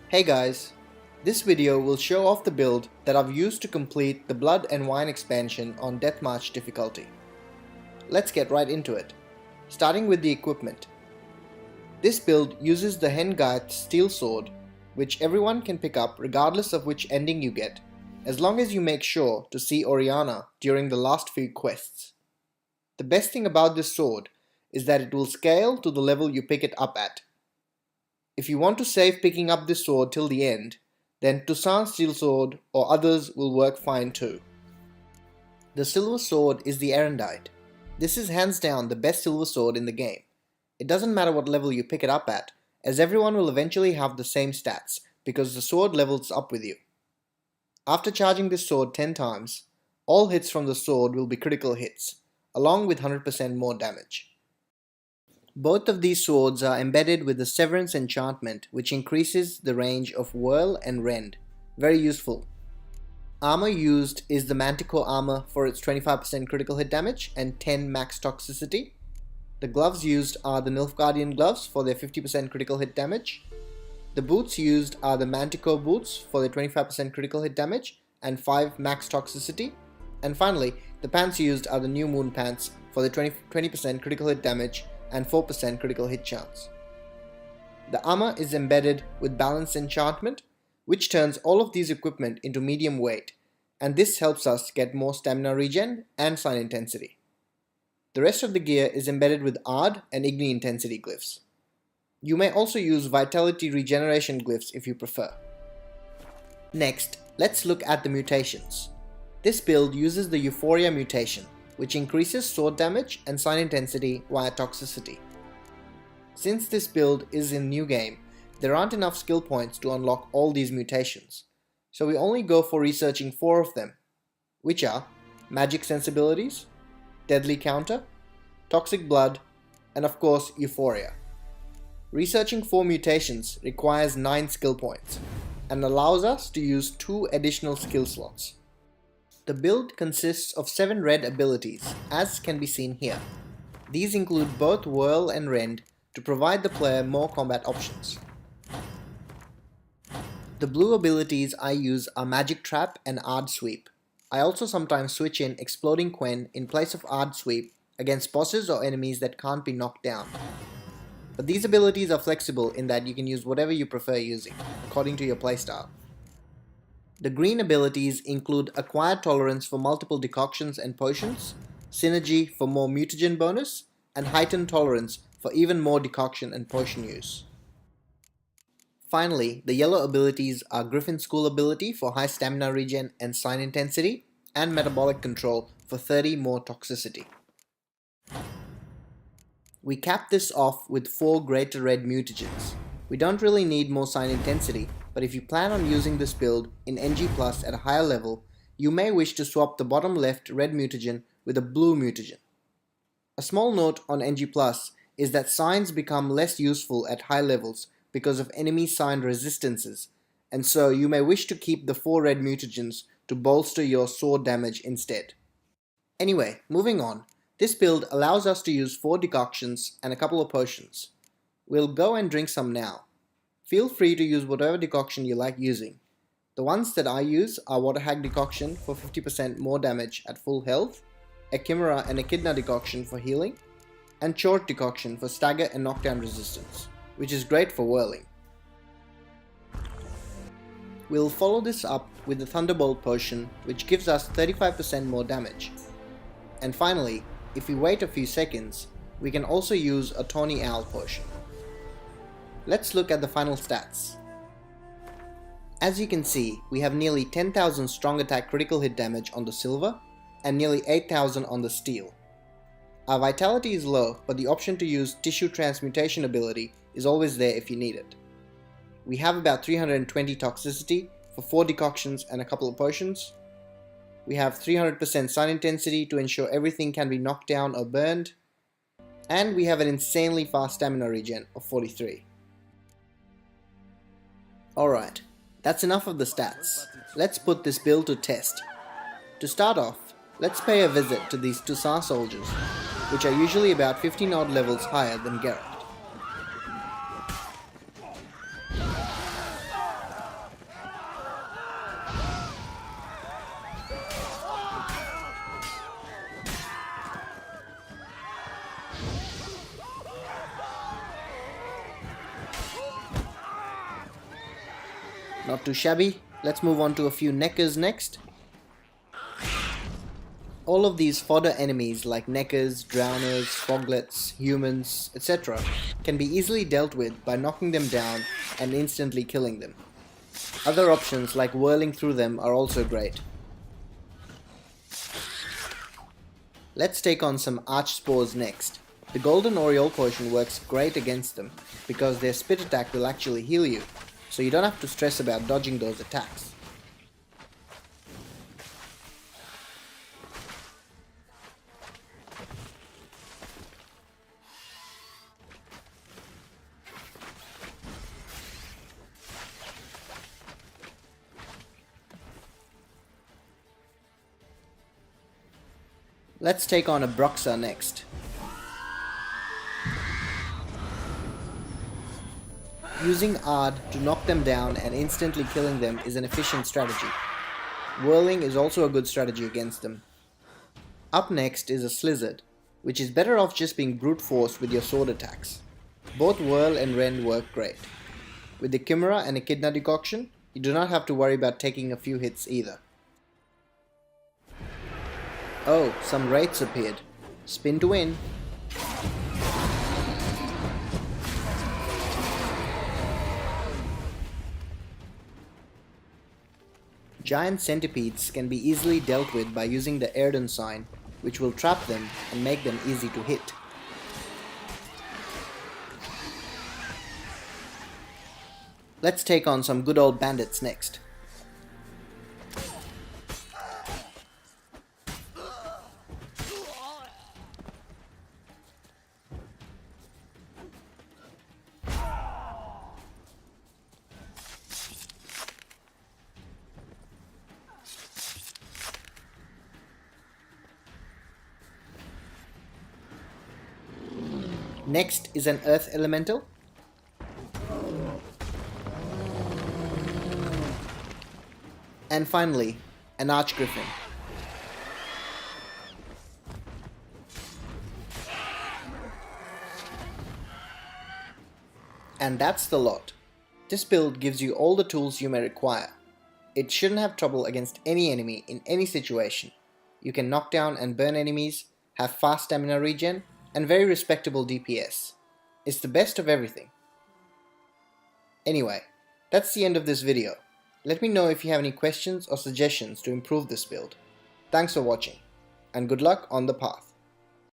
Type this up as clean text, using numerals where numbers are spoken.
Hey guys, this video will show off the build that I've used to complete the Blood and Wine expansion on Deathmarch difficulty. Let's get right into it, starting with the equipment. This build uses the Hengaith Steel Sword, which everyone can pick up regardless of which ending you get, as long as you make sure to see Oriana during the last few quests. The best thing about this sword is that it will scale to the level you pick it up at. If you want to save picking up this sword till the end, then Toussaint Steel Sword or others will work fine too. The silver sword is the Erendite. This is hands down the best silver sword in the game. It doesn't matter what level you pick it up at, as everyone will eventually have the same stats because the sword levels up with you. After charging this sword 10 times, all hits from the sword will be critical hits, along with 100% more damage. Both of these swords are embedded with the Severance enchantment, which increases the range of Whirl and Rend. Very useful. Armor used is the Manticore armor for its 25% critical hit damage and 10 max toxicity. The gloves used are the Nilfgaardian gloves for their 50% critical hit damage. The boots used are the Manticore boots for their 25% critical hit damage and 5 max toxicity. And finally, the pants used are the New Moon pants for the 20% critical hit damage and 4% critical hit chance. The armor is embedded with Balance enchantment, which turns all of these equipment into medium weight, and this helps us get more stamina regen and sign intensity. The rest of the gear is embedded with Ard and Igni intensity glyphs. You may also use vitality regeneration glyphs if you prefer. Next, let's look at the mutations. This build uses the Euphoria mutation, which increases sword damage and sign intensity via toxicity. Since this build is in new game, there aren't enough skill points to unlock all these mutations, so we only go for researching 4 of them, which are Magic Sensibilities, Deadly Counter, Toxic Blood, and of course Euphoria. Researching 4 mutations requires 9 skill points, and allows us to use 2 additional skill slots. The build consists of 7 red abilities, as can be seen here. These include both Whirl and Rend to provide the player more combat options. The blue abilities I use are Magic Trap and Ard Sweep. I also sometimes switch in Exploding Quen in place of Ard Sweep against bosses or enemies that can't be knocked down. But these abilities are flexible in that you can use whatever you prefer using, according to your playstyle. The green abilities include Acquired Tolerance for multiple decoctions and potions, Synergy for more mutagen bonus, and Heightened Tolerance for even more decoction and potion use. Finally, the yellow abilities are Griffin School ability for high stamina regen and sign intensity, and Metabolic Control for 30 more toxicity. We cap this off with 4 greater red mutagens. We don't really need more sign intensity, but if you plan on using this build in NG Plus at a higher level, you may wish to swap the bottom left red mutagen with a blue mutagen. A small note on NG Plus is that signs become less useful at high levels because of enemy sign resistances, and so you may wish to keep the 4 red mutagens to bolster your sword damage instead. Anyway, moving on, this build allows us to use 4 decoctions and a couple of potions. We'll go and drink some now. Feel free to use whatever decoction you like using. The ones that I use are Water Hag decoction for 50% more damage at full health, a Chimera and Echidna decoction for healing, and Chort decoction for stagger and knockdown resistance, which is great for whirling. We'll follow this up with the Thunderbolt potion, which gives us 35% more damage. And finally, if we wait a few seconds, we can also use a Tawny Owl potion. Let's look at the final stats. As you can see, we have nearly 10,000 strong attack critical hit damage on the silver and nearly 8,000 on the steel. Our vitality is low, but the option to use Tissue Transmutation ability is always there if you need it. We have about 320 toxicity for 4 decoctions and a couple of potions. We have 300% sign intensity to ensure everything can be knocked down or burned. And we have an insanely fast stamina regen of 43. Alright, that's enough of the stats. Let's put this build to test. To start off, let's pay a visit to these Toussaint soldiers, which are usually about 15 odd levels higher than Geralt. Not too shabby. Let's move on to a few neckers next. All of these fodder enemies like neckers, drowners, foglets, humans, etc. can be easily dealt with by knocking them down and instantly killing them. Other options like whirling through them are also great. Let's take on some arch spores next. The golden Oriole potion works great against them because their spit attack will actually heal you, so you don't have to stress about dodging those attacks. Let's take on a Broxa next. Using Ard to knock them down and instantly killing them is an efficient strategy. Whirling is also a good strategy against them. Up next is a Slizzard, which is better off just being brute force with your sword attacks. Both Whirl and Rend work great. With the Chimera and Echidna decoction, you do not have to worry about taking a few hits either. Oh, some wraiths appeared. Spin to win. Giant centipedes can be easily dealt with by using the Erden sign, which will trap them and make them easy to hit. Let's take on some good old bandits next. Next is an Earth Elemental. And finally, an Archgriffin. And that's the lot. This build gives you all the tools you may require. It shouldn't have trouble against any enemy in any situation. You can knock down and burn enemies, have fast stamina regen, and very respectable DPS. It's the best of everything. Anyway, that's the end of this video. Let me know if you have any questions or suggestions to improve this build. Thanks for watching, and good luck on the path.